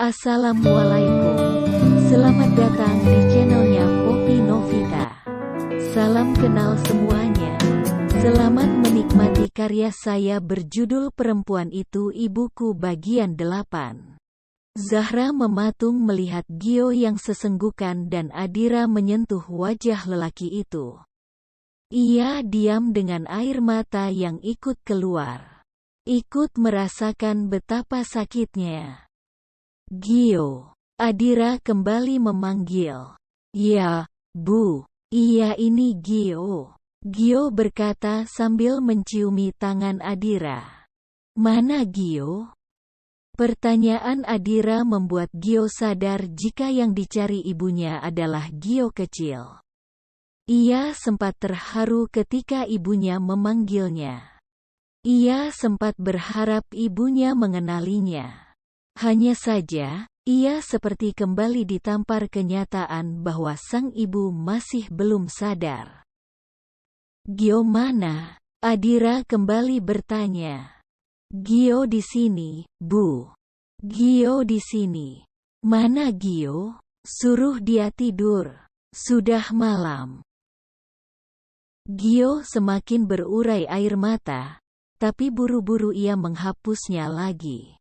Assalamualaikum, selamat datang di channelnya Poppy Novita. Salam kenal semuanya. Selamat menikmati karya saya berjudul Perempuan Itu Ibuku bagian 8. Zahra mematung melihat Gio yang sesenggukan dan Adira menyentuh wajah lelaki itu. Ia diam dengan air mata yang ikut keluar. Ikut merasakan betapa sakitnya. Gio. Adira kembali memanggil. Ya, Bu. Iya ini Gio. Gio berkata sambil menciumi tangan Adira. Mana Gio? Pertanyaan Adira membuat Gio sadar jika yang dicari ibunya adalah Gio kecil. Ia sempat terharu ketika ibunya memanggilnya. Ia sempat berharap ibunya mengenalinya. Hanya saja, ia seperti kembali ditampar kenyataan bahwa sang ibu masih belum sadar. Gio mana? Adira kembali bertanya. Gio di sini, Bu. Gio di sini. Mana Gio? Suruh dia tidur. Sudah malam. Gio semakin berurai air mata, tapi buru-buru ia menghapusnya lagi.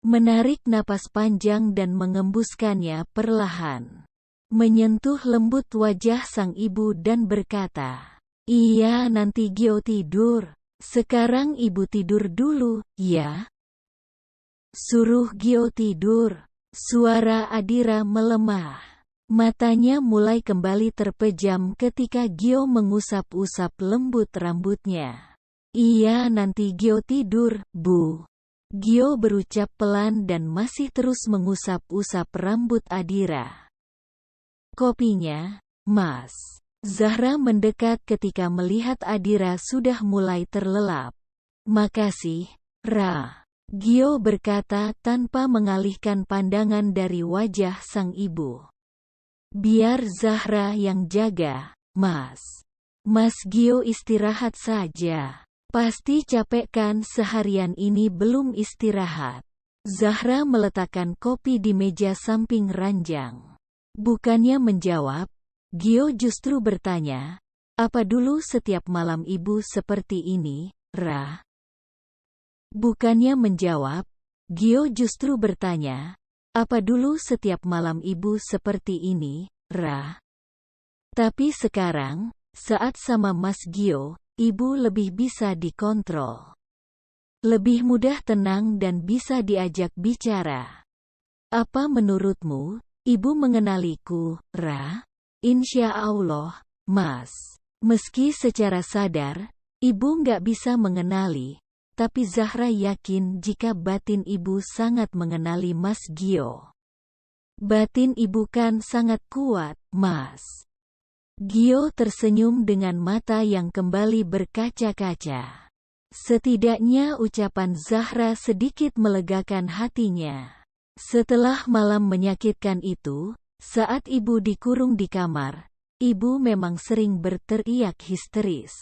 Menarik napas panjang dan mengembuskannya perlahan. Menyentuh lembut wajah sang ibu dan berkata, "Iya nanti Gio tidur. Sekarang ibu tidur dulu, ya?" Suruh Gio tidur. Suara Adira melemah. Matanya mulai kembali terpejam ketika Gio mengusap-usap lembut rambutnya. "Iya nanti Gio tidur, Bu." Gio berucap pelan dan masih terus mengusap-usap rambut Adira. Kopinya, Mas. Zahra mendekat ketika melihat Adira sudah mulai terlelap. Makasih, Ra. Gio berkata tanpa mengalihkan pandangan dari wajah sang ibu. Biar Zahra yang jaga, Mas. Mas Gio istirahat saja. Pasti capek kan seharian ini belum istirahat. Zahra meletakkan kopi di meja samping ranjang. Bukannya menjawab, Gio justru bertanya, "Apa dulu setiap malam ibu seperti ini, Ra?" Bukannya menjawab, Gio justru bertanya, "Apa dulu setiap malam ibu seperti ini, Ra?" Tapi sekarang, saat sama Mas Gio, ibu lebih bisa dikontrol. Lebih mudah tenang dan bisa diajak bicara. "Apa menurutmu, ibu mengenaliku, Ra?" "Insya Allah, Mas." Meski secara sadar, ibu nggak bisa mengenali, tapi Zahra yakin jika batin ibu sangat mengenali Mas Gio. "Batin ibu kan sangat kuat, Mas." Gio tersenyum dengan mata yang kembali berkaca-kaca. Setidaknya ucapan Zahra sedikit melegakan hatinya. Setelah malam menyakitkan itu, saat ibu dikurung di kamar, ibu memang sering berteriak histeris.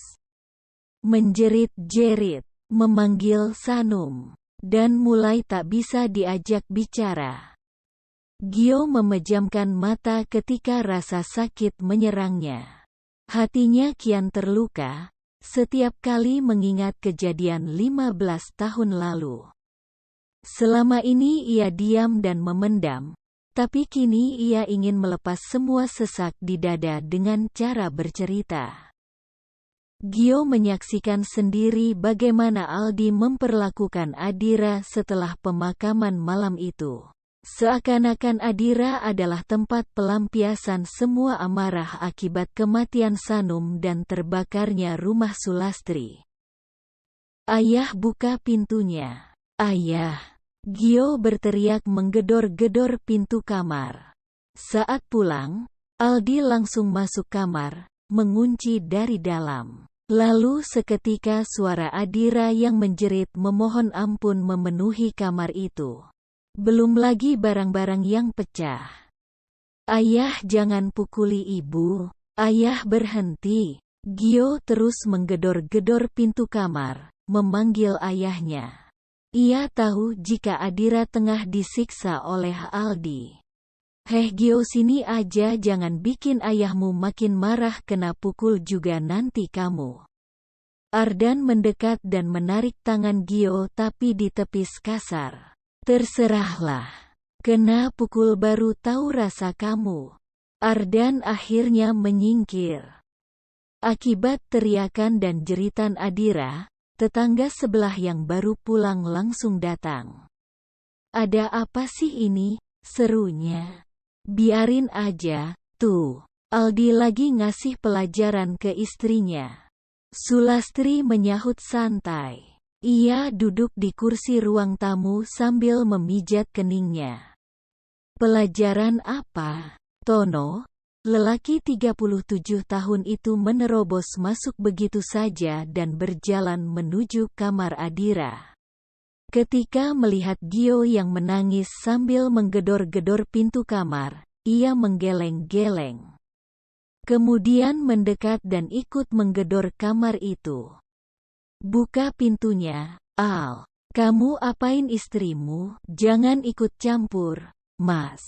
Menjerit-jerit, memanggil Sanum, dan mulai tak bisa diajak bicara. Gio memejamkan mata ketika rasa sakit menyerangnya. Hatinya kian terluka, setiap kali mengingat kejadian 15 tahun lalu. Selama ini ia diam dan memendam, tapi kini ia ingin melepas semua sesak di dada dengan cara bercerita. Gio menyaksikan sendiri bagaimana Aldi memperlakukan Adira setelah pemakaman malam itu. Seakan-akan Adira adalah tempat pelampiasan semua amarah akibat kematian Sanum dan terbakarnya rumah Sulastri. "Ayah buka pintunya. Ayah!" Gio berteriak menggedor-gedor pintu kamar. Saat pulang, Aldi langsung masuk kamar, mengunci dari dalam. Lalu seketika suara Adira yang menjerit memohon ampun memenuhi kamar itu. Belum lagi barang-barang yang pecah. "Ayah jangan pukuli ibu. Ayah berhenti." Gio terus menggedor-gedor pintu kamar, memanggil ayahnya. Ia tahu jika Adira tengah disiksa oleh Aldi. "Heh Gio, sini aja, jangan bikin ayahmu makin marah, kena pukul juga nanti kamu." Ardan mendekat dan menarik tangan Gio tapi ditepis kasar. "Terserahlah. Kena pukul baru tahu rasa kamu." Ardan akhirnya menyingkir. Akibat teriakan dan jeritan Adira, tetangga sebelah yang baru pulang langsung datang. "Ada apa sih ini?" serunya. "Biarin aja, tuh. Aldi lagi ngasih pelajaran ke istrinya." Sulastri menyahut santai. Ia duduk di kursi ruang tamu sambil memijat keningnya. "Pelajaran apa?" Tono, lelaki 37 tahun itu menerobos masuk begitu saja dan berjalan menuju kamar Adira. Ketika melihat Gio yang menangis sambil menggedor-gedor pintu kamar, ia menggeleng-geleng. Kemudian mendekat dan ikut menggedor kamar itu. "Buka pintunya, Al. Kamu apain istrimu? Jangan ikut campur, Mas."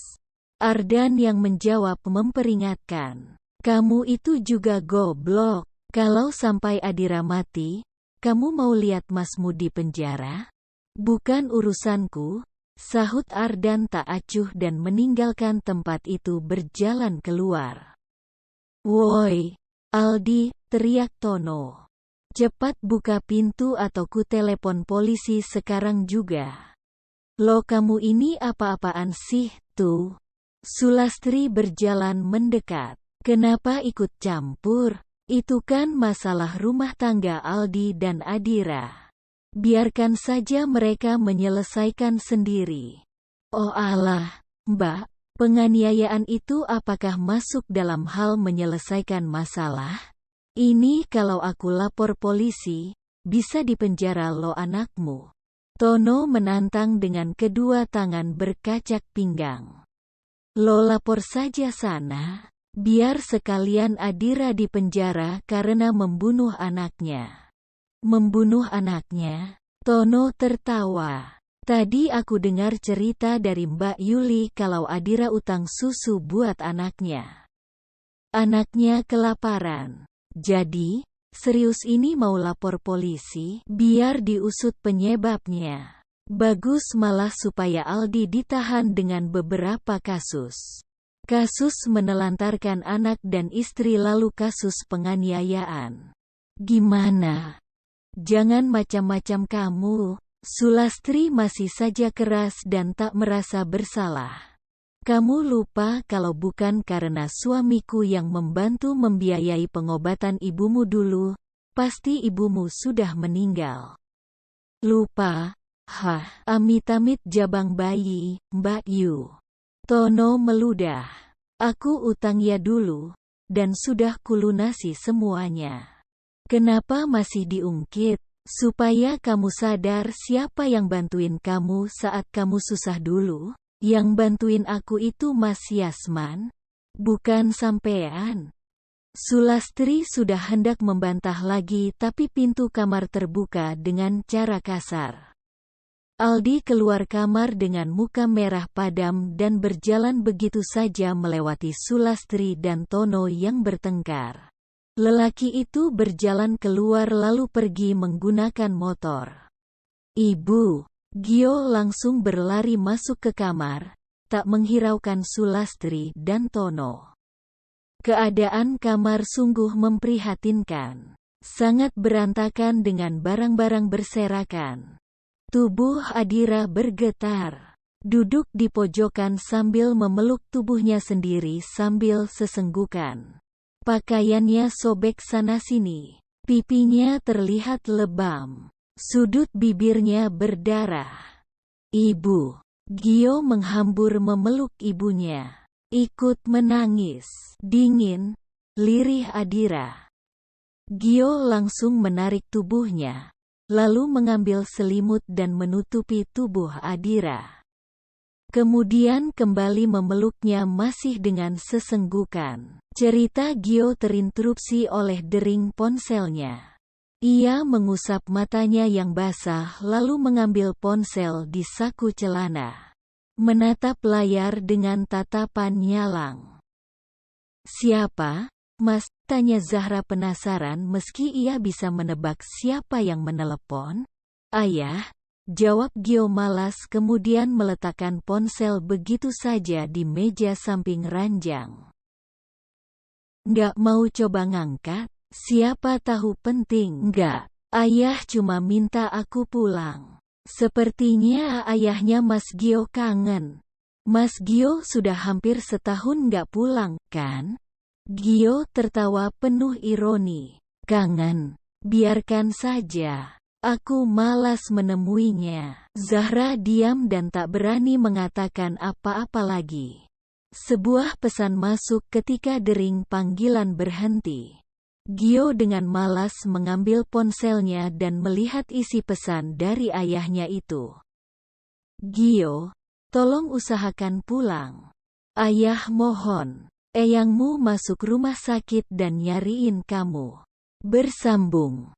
Ardan yang menjawab memperingatkan. "Kamu itu juga goblok. Kalau sampai Adira mati, kamu mau lihat Masmu di penjara? Bukan urusanku," sahut Ardan tak acuh dan meninggalkan tempat itu berjalan keluar. "Woi, Aldi," teriak Tono. "Cepat buka pintu atau ku telepon polisi sekarang juga." "Lo kamu ini apa-apaan sih, tuh?" Sulastri berjalan mendekat. "Kenapa ikut campur? Itu kan masalah rumah tangga Aldi dan Adira. Biarkan saja mereka menyelesaikan sendiri." "Oh alah, Mbak. Penganiayaan itu apakah masuk dalam hal menyelesaikan masalah? Ini kalau aku lapor polisi, bisa dipenjara lo anakmu." Tono menantang dengan kedua tangan berkacak pinggang. "Lo lapor saja sana. Biar sekalian Adira dipenjara karena membunuh anaknya." "Membunuh anaknya?" Tono tertawa. "Tadi aku dengar cerita dari Mbak Yuli kalau Adira utang susu buat anaknya. Anaknya kelaparan. Jadi, serius ini mau lapor polisi, biar diusut penyebabnya. Bagus malah supaya Aldi ditahan dengan beberapa kasus. Kasus menelantarkan anak dan istri lalu kasus penganiayaan. Gimana? Jangan macam-macam kamu." Sulastri masih saja keras dan tak merasa bersalah. "Kamu lupa kalau bukan karena suamiku yang membantu membiayai pengobatan ibumu dulu, pasti ibumu sudah meninggal." "Lupa? Hah, amit-amit jabang bayi, Mbak Yu." Tono meludah. "Aku utang ya dulu, dan sudah kulunasi semuanya. Kenapa masih diungkit? Supaya kamu sadar siapa yang bantuin kamu saat kamu susah dulu. Yang bantuin aku itu Mas Yasman, bukan sampean." Sulastri sudah hendak membantah lagi tapi pintu kamar terbuka dengan cara kasar. Aldi keluar kamar dengan muka merah padam dan berjalan begitu saja melewati Sulastri dan Tono yang bertengkar. Lelaki itu berjalan keluar lalu pergi menggunakan motor. "Ibu." Gio langsung berlari masuk ke kamar, tak menghiraukan Sulastri dan Tono. Keadaan kamar sungguh memprihatinkan. Sangat berantakan dengan barang-barang berserakan. Tubuh Adira bergetar. Duduk di pojokan sambil memeluk tubuhnya sendiri sambil sesenggukan. Pakaiannya sobek sana-sini. Pipinya terlihat lebam. Sudut bibirnya berdarah. "Ibu." Gio menghambur memeluk ibunya. Ikut menangis. Dingin, lirih Adira. Gio langsung menarik tubuhnya, lalu mengambil selimut dan menutupi tubuh Adira. Kemudian kembali memeluknya masih dengan sesenggukan. Cerita Gio terinterupsi oleh dering ponselnya. Ia mengusap matanya yang basah lalu mengambil ponsel di saku celana. Menatap layar dengan tatapan nyalang. "Siapa, Mas?" tanya Zahra penasaran meski ia bisa menebak siapa yang menelepon. "Ayah," jawab Gio malas kemudian meletakkan ponsel begitu saja di meja samping ranjang. "Nggak mau coba ngangkat? Siapa tahu penting." "Nggak, ayah cuma minta aku pulang." Sepertinya ayahnya Mas Gio kangen. "Mas Gio sudah hampir setahun nggak pulang, kan?" Gio tertawa penuh ironi. "Kangen? Biarkan saja. Aku malas menemuinya." Zahra diam dan tak berani mengatakan apa-apa lagi. Sebuah pesan masuk ketika dering panggilan berhenti. Gio dengan malas mengambil ponselnya dan melihat isi pesan dari ayahnya itu. "Gio, tolong usahakan pulang. Ayah mohon. Eyangmu masuk rumah sakit dan nyariin kamu." Bersambung.